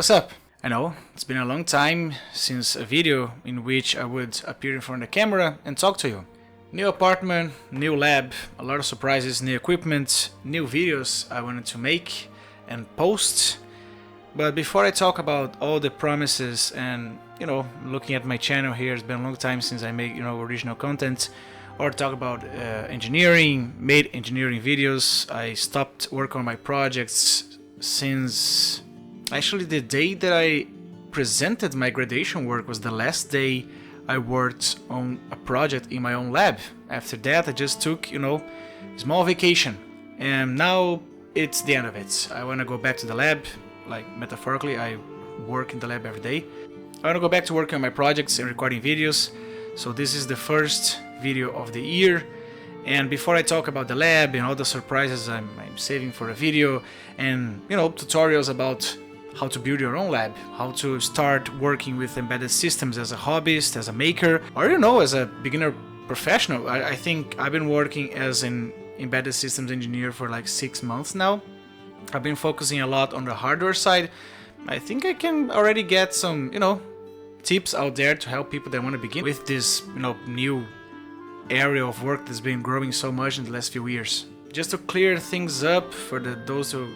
What's up? I know, it's been a long time since a video in which I would appear in front of the camera and talk to you. New apartment, new lab, a lot of surprises, new equipment, new videos I wanted to make and post. But before I talk about all the promises and, looking at my channel here, it's been a long time since I made, original content or talk about engineering, made engineering videos. I stopped work on my projects since actually the day that I presented my graduation work was the last day I worked on a project in my own lab. After that I just took, a small vacation, and now it's the end of it. I want to go back to the lab, like metaphorically, I work in the lab every day. I want to go back to working on my projects and recording videos. So this is the first video of the year, and before I talk about the lab and all the surprises I'm saving for a video, and tutorials about how to build your own lab, how to start working with embedded systems as a hobbyist, as a maker, or as a beginner professional. I think I've been working as an embedded systems engineer for like 6 months now. I've been focusing a lot on the hardware side. I think I can already get some, tips out there to help people that want to begin with this, new area of work that's been growing so much in the last few years. Just to clear things up for those who,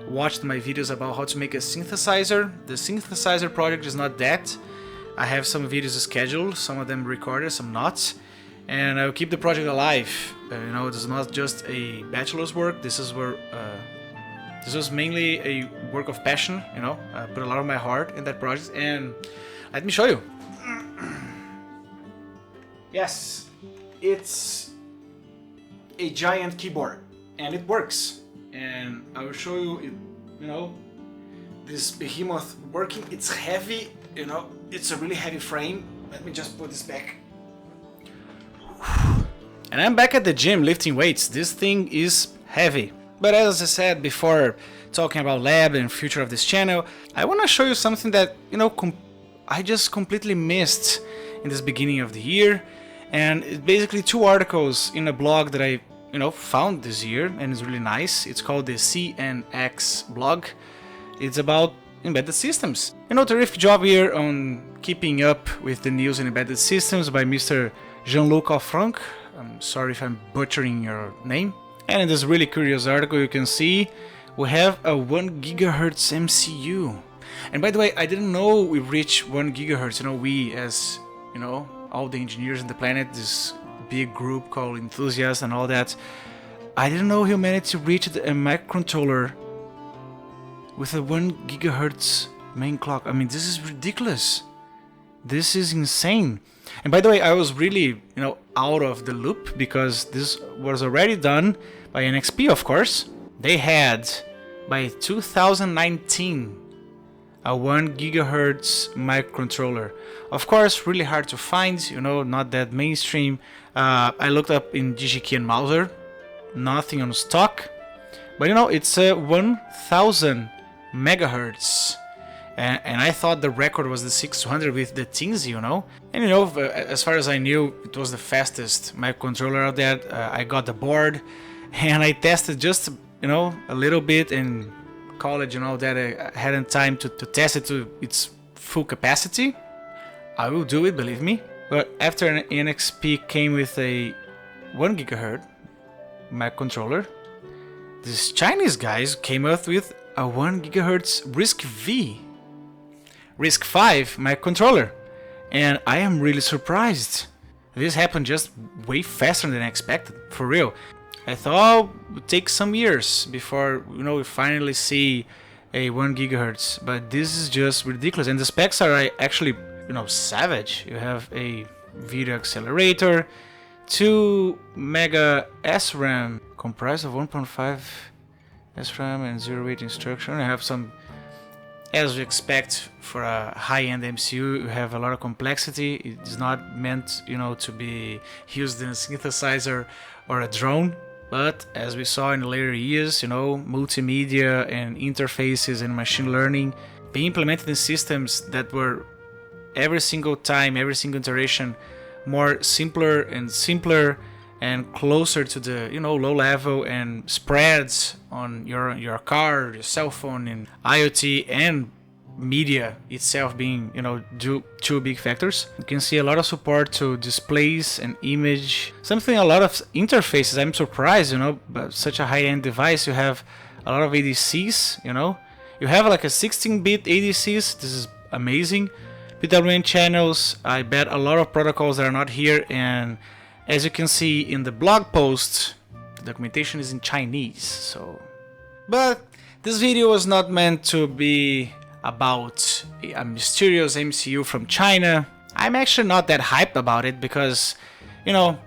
watched my videos about how to make a synthesizer. The synthesizer project is not that. I have some videos scheduled, some of them recorded, some not, and I'll keep the project alive. This is not just a bachelor's work. This was mainly a work of passion. I put a lot of my heart in that project, and let me show you. Yes, it's a giant keyboard, and it works. And I will show you, this behemoth working. It's heavy, it's a really heavy frame. Let me just put this back. And I'm back at the gym lifting weights. This thing is heavy. But as I said before, talking about lab and future of this channel, I want to show you something that, I just completely missed in this beginning of the year. And it's basically 2 articles in a blog that I found this year, and it's really nice. It's called the CNX blog. It's about embedded systems. Terrific job here on keeping up with the news in embedded systems by Mr. Jean-Luc Offranc. I'm sorry if I'm butchering your name. And in this really curious article you can see we have a 1 GHz MCU. And by the way, I didn't know we reached 1 GHz. We as, all the engineers on the planet, this big group called enthusiasts and all that, I didn't know humanity to reach a microcontroller with a 1 GHz main clock. I mean, this is ridiculous. This is insane. And by the way, I was really, out of the loop because this was already done by NXP, of course. They had, by 2019, a 1 GHz microcontroller. Of course, really hard to find, not that mainstream. I looked up in DigiKey and Mauser, nothing on stock. But it's a 1000 megahertz. And I thought the record was the 600 with the Teensy, And as far as I knew, it was the fastest microcontroller out there. I got the board and I tested just, a little bit in college and all that. I hadn't time to test it to its full capacity. I will do it, believe me. But after an NXP came with a 1 GHz microcontroller, these Chinese guys came up with a 1 GHz RISC-V microcontroller. And I am really surprised. This happened just way faster than I expected, for real. I thought it would take some years before we finally see a 1 GHz, but this is just ridiculous. And the specs are actually savage. You have a video accelerator, 2 mega SRAM comprised of 1.5 SRAM and 0-8 instruction. I have some, as you expect for a high-end MCU, you have a lot of complexity. It's not meant, to be used in a synthesizer or a drone. But as we saw in the later years, multimedia and interfaces and machine learning being implemented in systems that were every single time, every single iteration, more simpler and simpler and closer to the low level and spreads on your car, your cell phone, and IoT and media itself being, you know, two big factors. You can see a lot of support to displays and image, something a lot of interfaces. I'm surprised, you know, but such a high-end device, you have a lot of ADCs, you know. You have like a 16-bit ADCs, this is amazing. PWM channels, I bet a lot of protocols that are not here, and as you can see in the blog post, the documentation is in Chinese, so... But this video was not meant to be about a mysterious MCU from China. I'm actually not that hyped about it because, you know,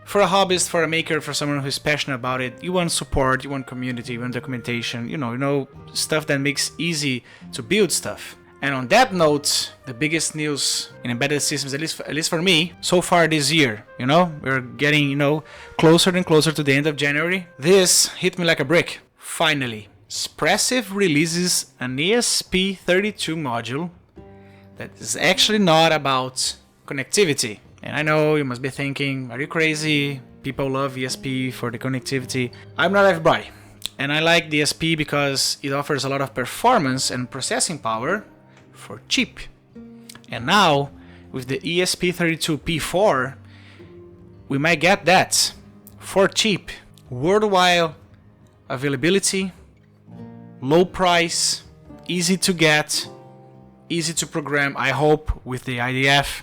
for a hobbyist, for a maker, for someone who's passionate about it, you want support, you want community, you want documentation, you know, stuff that makes easy to build stuff. And on that note, the biggest news in embedded systems, at least for me, so far this year, you know, we're getting, you know, closer and closer to the end of January. This hit me like a brick. Finally, Espressif releases an ESP32 module that is actually not about connectivity. And I know you must be thinking, are you crazy? People love ESP for the connectivity. I'm not everybody. And I like the ESP because it offers a lot of performance and processing power for cheap. And now, with the ESP32-P4, we might get that for cheap. Worldwide availability, low price, easy to get, easy to program, I hope, with the IDF.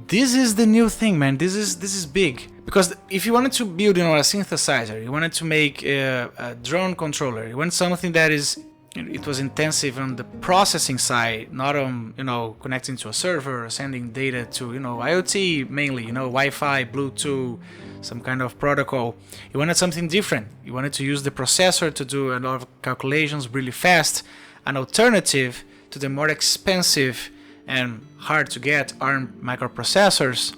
This is the new thing, man. This is big. Because if you wanted to build, you know, a synthesizer, you wanted to make a drone controller, you want something that is, it was intensive on the processing side, not on, you know, connecting to a server or sending data to, you know, IoT mainly, you know, Wi-Fi, Bluetooth, some kind of protocol. You wanted something different. You wanted to use the processor to do a lot of calculations really fast, an alternative to the more expensive and hard to get ARM microprocessors.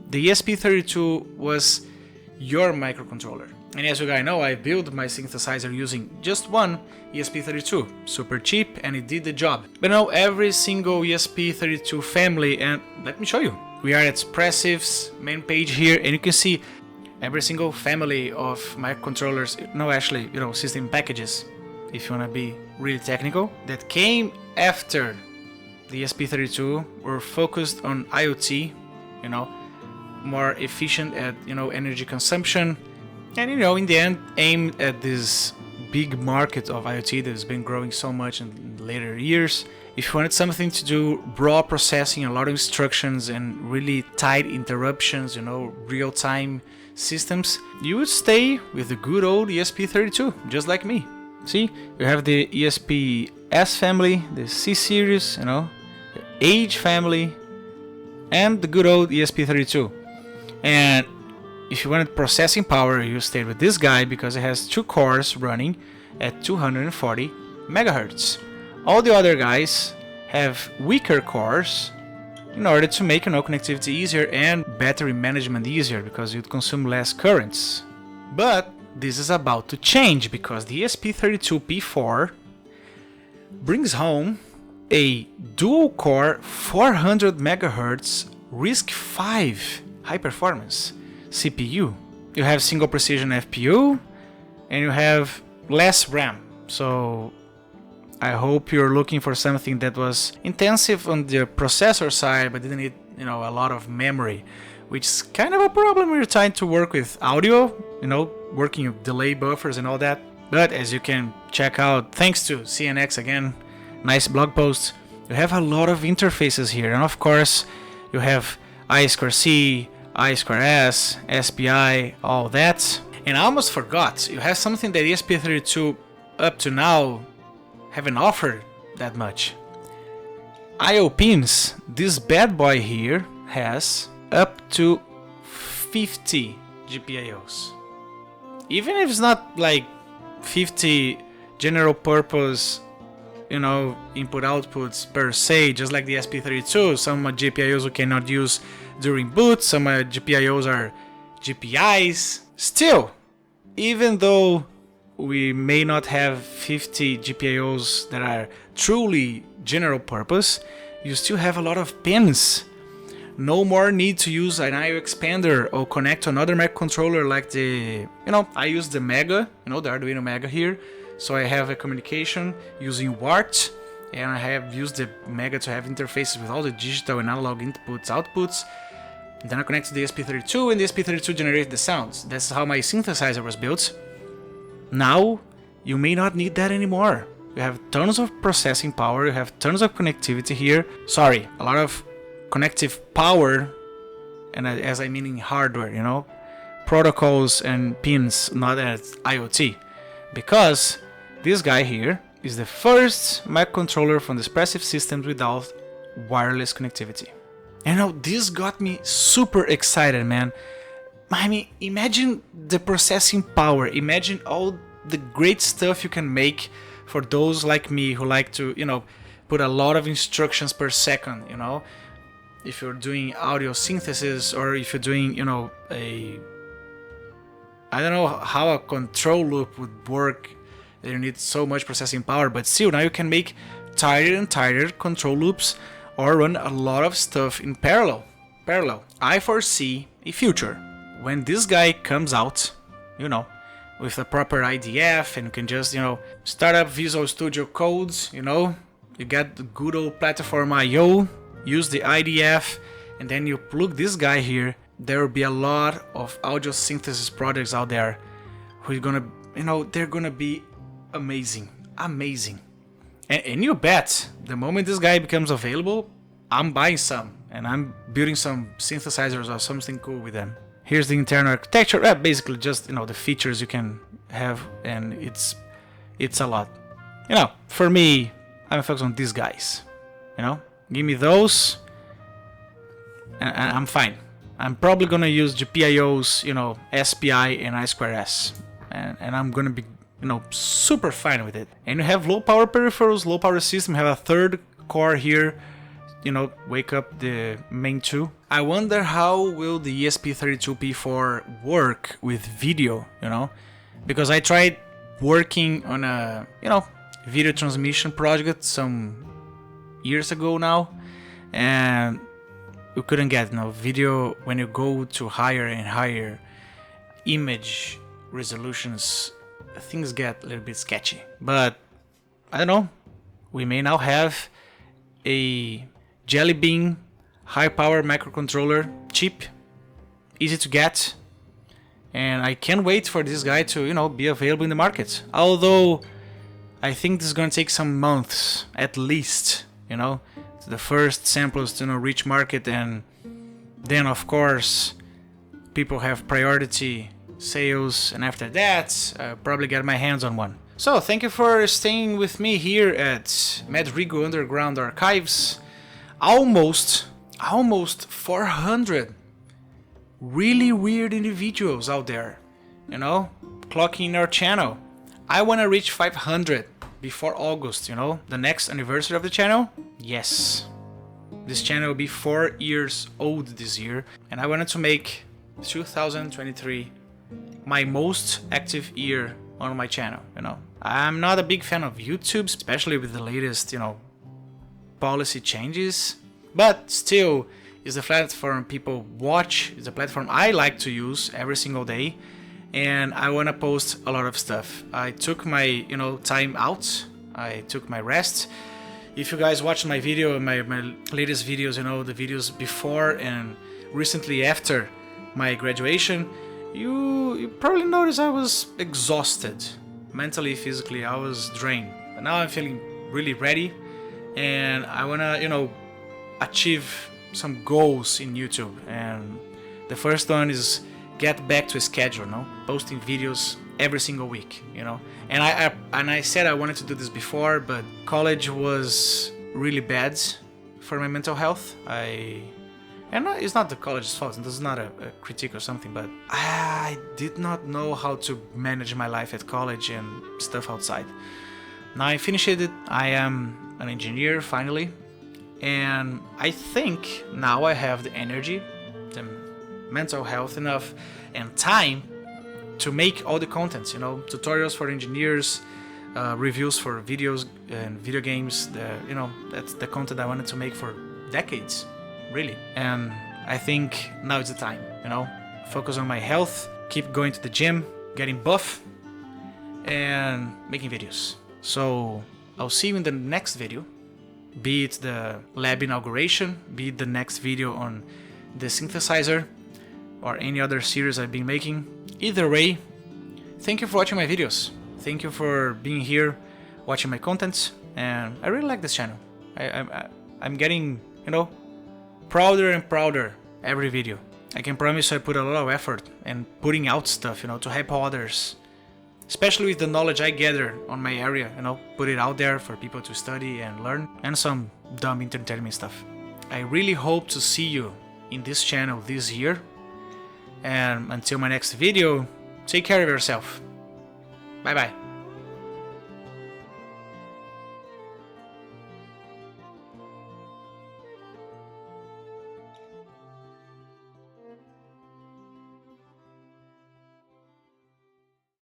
The ESP32 was your microcontroller. And as you guys know, I built my synthesizer using just one ESP32, super cheap, and it did the job. But now every single ESP32 family, and let me show you. We are at Espressif's main page here, and you can see every single family of microcontrollers, no, actually, you know, system packages, if you want to be really technical, that came after the ESP32 were focused on IoT, you know, more efficient at, you know, energy consumption, and, you know, in the end aimed at this big market of IoT that has been growing so much in later years. If you wanted something to do raw processing, a lot of instructions and really tight interruptions, you know, real-time systems, you would stay with the good old ESP32, just like me. See, you have the ESP-S family, the C series, you know, the Age family, and the good old ESP32. And if you wanted processing power, you stayed with this guy because it has 2 cores running at 240 megahertz. All the other guys have weaker cores in order to make, you know, connectivity easier and battery management easier because you'd consume less currents. But this is about to change because the ESP32-P4 brings home a dual-core 400 megahertz RISC-V high performance CPU. You have single precision FPU and you have less RAM. So I hope you're looking for something that was intensive on the processor side but didn't need, you know, a lot of memory, which is kind of a problem when you're trying to work with audio, you know, working with delay buffers and all that. But as you can check out, thanks to CNX again, nice blog post, you have a lot of interfaces here, and of course you have I2C, I2S, SPI, all that. And I almost forgot, you have something that ESP32 up to now haven't offered that much. I/O pins. This bad boy here has up to 50 GPIOs. Even if it's not like 50 general purpose, you know, input outputs per se, just like the ESP32, some GPIOs we cannot use during boot, some GPIOs are GPIs. Still, even though we may not have 50 GPIOs that are truly general purpose, you still have a lot of pins. No more need to use an I/O expander or connect to another microcontroller like the, you know, I use the Mega, you know, the Arduino Mega here. So I have a communication using WART and I have used the Mega to have interfaces with all the digital and analog inputs, outputs. And then I connect to the ESP32, and the ESP32 generates the sounds. That's how my synthesizer was built. Now, you may not need that anymore. You have tons of processing power, you have tons of connectivity here. Sorry, a lot of connective power, and as I mean in hardware, you know, protocols and pins, not as IoT. Because this guy here is the first microcontroller from the expressive systems without wireless connectivity. And now this got me super excited, man. I mean, imagine the processing power, imagine all the great stuff you can make for those like me who like to, you know, put a lot of instructions per second, you know. If you're doing audio synthesis, or if you're doing, you know, I don't know how a control loop would work. You need so much processing power, but still, now you can make tighter and tighter control loops or run a lot of stuff in parallel. I foresee a future when this guy comes out, you know, with a proper IDF, and you can just, you know, start up Visual Studio codes, you know, you got the good old platform IO, use the IDF, and then you plug this guy here. There will be a lot of audio synthesis projects out there who are gonna, you know, they're gonna be amazing. And you bet, the moment this guy becomes available, I'm buying some, and I'm building some synthesizers or something cool with them. Here's the internal architecture, basically just, you know, the features you can have, and it's a lot. You know, for me, I'm focused on these guys, you know, give me those, and I'm fine. I'm probably gonna use GPIOs, you know, SPI and I2S, and I'm gonna be, you know, super fine with it. And you have low power peripherals, low power system, have a third core here, you know, wake up the main two. I wonder how will the ESP32-P4 work with video, you know, because I tried working on a, you know, video transmission project some years ago now, and you couldn't get, you know, video. When you go to higher and higher image resolutions, things get a little bit sketchy. But I don't know, we may now have a Jelly Bean high power microcontroller, cheap, easy to get, and I can't wait for this guy to, you know, be available in the market. Although I think this is gonna take some months at least, you know, the first samples to, you know, reach market, and then of course people have priority sales, and after that I'll probably get my hands on one. So thank you for staying with me here at Madrigo Underground Archives. Almost 400 really weird individuals out there, you know, clocking our channel. I want to reach 500 before August, you know, the next anniversary of the channel. Yes, this channel will be 4 years old this year, and I wanted to make 2023 my most active year on my channel, you know. I'm not a big fan of YouTube, especially with the latest, you know, policy changes, but still is the platform people watch, is a platform I like to use every single day, and I want to post a lot of stuff. I took my, you know, time out, I took my rest. If you guys watched my video, my latest videos, you know, the videos before and recently after my graduation, you probably noticed I was exhausted, mentally, physically, I was drained. But now I'm feeling really ready, and I wanna, you know, achieve some goals in YouTube. And the first one is get back to a schedule, no? Posting videos every single week, you know. And I said I wanted to do this before, but college was really bad for my mental health. And it's not the college's fault, this is not a critique or something, but I did not know how to manage my life at college and stuff outside. Now I finished it, I am an engineer finally, and I think now I have the energy, the mental health enough, and time to make all the contents, you know, tutorials for engineers, reviews for videos and video games. You know, that's the content I wanted to make for decades, really. And I think now is the time, you know, focus on my health, keep going to the gym, getting buff, and making videos. So I'll see you in the next video. be it the lab inauguration, be it the next video on the synthesizer, or any other series I've been making. Either way, thank you for watching my videos. Thank you for being here, watching my contents, and I really like this channel. I'm getting, prouder and prouder every video. I can promise I put a lot of effort in putting out stuff, to help others. Especially with the knowledge I gather on my area, put it out there for people to study and learn, and some dumb entertainment stuff. I really hope to see you in this channel this year, and until my next video, take care of yourself. Bye bye.